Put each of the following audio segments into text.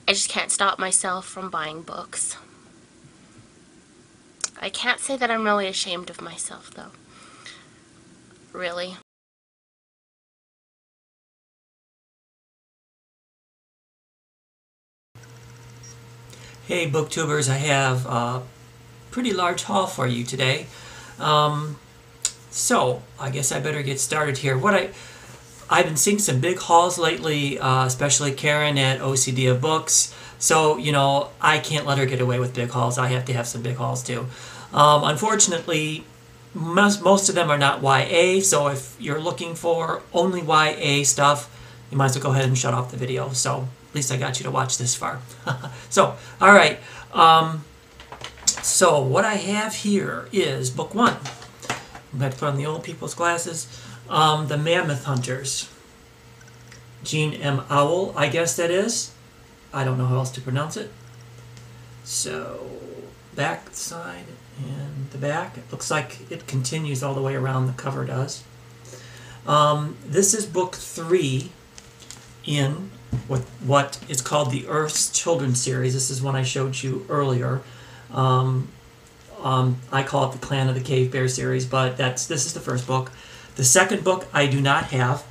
I just can't stop myself from buying books. I can't say that I'm really ashamed of myself, though. Really. Hey booktubers, I have a pretty large haul for you today. So I guess I better get started here. I've been seeing some big hauls lately, especially Karen at Books. So, you know, I can't let her get away with big hauls. I have to have some big hauls too. Unfortunately, most of them are not YA, so if you're looking for only YA stuff, you might as well go ahead and shut off the video. So at least I got you to watch this far. So, all right. So what I have here is book one. I'm going to put on the old people's glasses. The Mammoth Hunters. Jean M. Owl, I guess that is. I don't know how else to pronounce it. So, back side and the back. It looks like it continues all the way around, the cover does. This is book 3 in what is called the Earth's Children series. This is one I showed you earlier. I call it the Clan of the Cave Bear series, but this is the first book. The second book I do not have.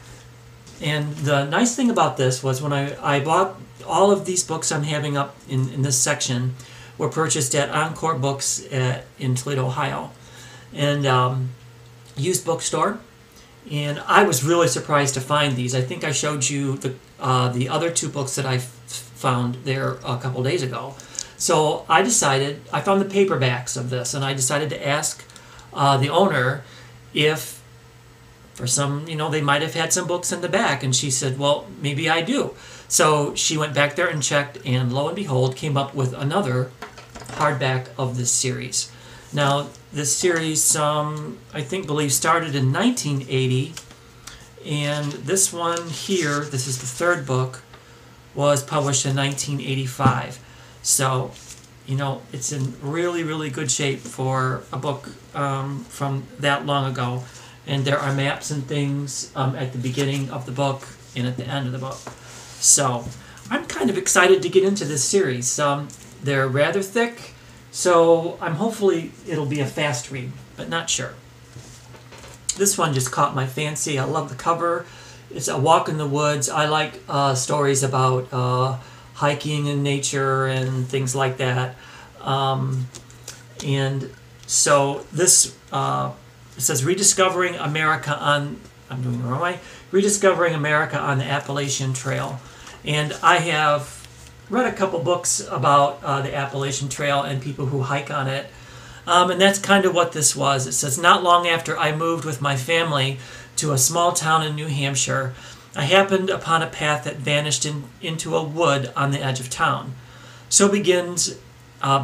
And the nice thing about this was when I bought all of these books I'm having up in this section were purchased at Encore Books in Toledo, Ohio. And used bookstore. And I was really surprised to find these. I think I showed you the other two books that I found there a couple days ago. So I found the paperbacks of this, and I decided to ask the owner if, for some, they might have had some books in the back, and she said, well, maybe I do. So she went back there and checked, and lo and behold, came up with another hardback of this series. Now, this series, I believe started in 1980, and this one here, this is the third book, was published in 1985. So, it's in really, really good shape for a book from that long ago. And there are maps and things at the beginning of the book and at the end of the book. So, I'm kind of excited to get into this series. They're rather thick, so hopefully it'll be a fast read, but not sure. This one just caught my fancy. I love the cover. It's a walk in the woods. I like stories about hiking in nature and things like that. And so this it says Rediscovering America on, I'm doing it the wrong way, Rediscovering America on the Appalachian Trail. And I have read a couple books about the Appalachian Trail and people who hike on it. And that's kind of what this was. It says, not long after I moved with my family to a small town in New Hampshire, I happened upon a path that vanished into a wood on the edge of town. So begins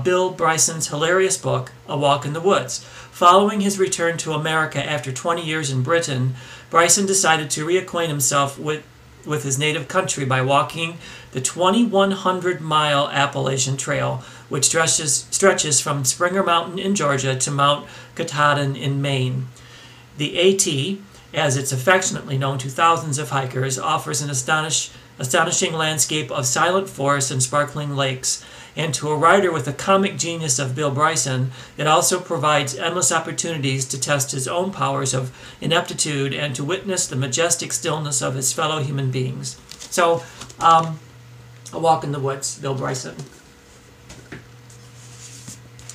Bill Bryson's hilarious book, A Walk in the Woods. Following his return to America after 20 years in Britain, Bryson decided to reacquaint himself with his native country by walking the 2,100-mile Appalachian Trail, which stretches from Springer Mountain in Georgia to Mount Katahdin in Maine. The AT, as it's affectionately known to thousands of hikers, offers an astonishing landscape of silent forests and sparkling lakes, and to a writer with the comic genius of Bill Bryson, it also provides endless opportunities to test his own powers of ineptitude and to witness the majestic stillness of his fellow human beings. So, A Walk in the Woods, Bill Bryson.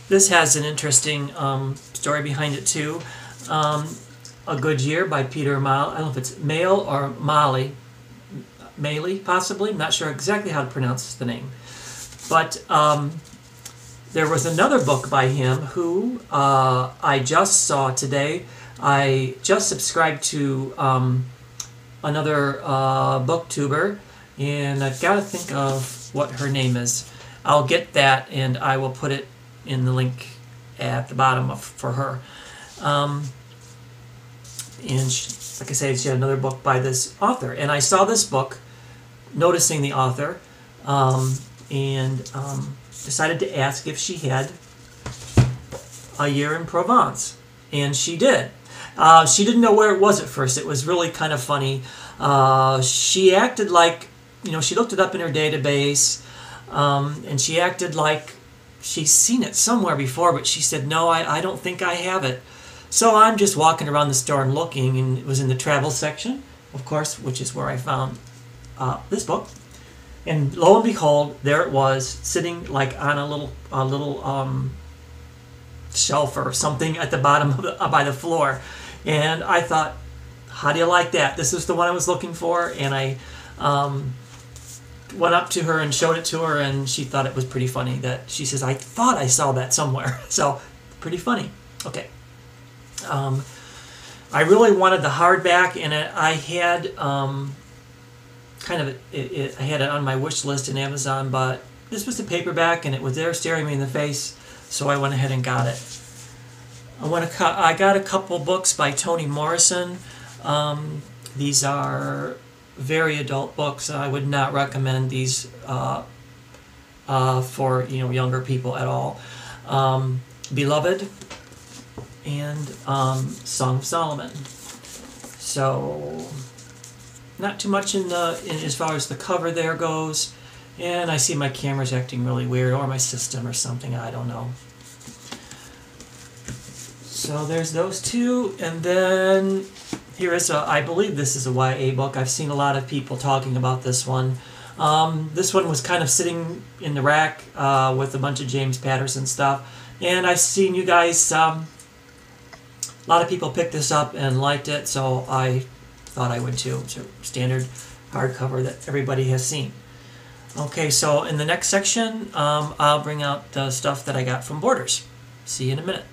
This has an interesting story behind it too. A Good Year by Peter Mall. I don't know if it's Mail or Molly. Maley, possibly. I'm not sure exactly how to pronounce the name. But there was another book by him who I just saw today. I just subscribed to another booktuber, and I've got to think of what her name is. I'll get that, and I will put it in the link at the bottom for her. And like I say, she had another book by this author. And I saw this book, noticing the author, and decided to ask if she had A Year in Provence. And she did. She didn't know where it was at first. It was really kind of funny. She acted like, she looked it up in her database. And she acted like she's seen it somewhere before, but she said, no, I don't think I have it. So I'm just walking around the store and looking, and it was in the travel section, of course, which is where I found this book. And lo and behold, there it was, sitting like on a little shelf or something at the bottom of by the floor. And I thought, how do you like that? This is the one I was looking for. And I went up to her and showed it to her, and she thought it was pretty funny. That she says, I thought I saw that somewhere. So pretty funny. Okay. I really wanted the hardback, and I had I had it on my wish list in Amazon, but this was the paperback, and it was there staring me in the face, so I went ahead and got it. I got a couple books by Toni Morrison. These are very adult books. I would not recommend these for younger people at all. Beloved and Song of Solomon. So not too much in as far as the cover there goes. And I see my camera's acting really weird, or my system or something, I don't know. So there's those two, and then here is I believe this is a YA book. I've seen a lot of people talking about this one. This one was kind of sitting in the rack with a bunch of James Patterson stuff, and I've seen you guys, a lot of people picked this up and liked it, so I thought I would too. It's a standard hardcover that everybody has seen. Okay, so in the next section, I'll bring out the stuff that I got from Borders. See you in a minute.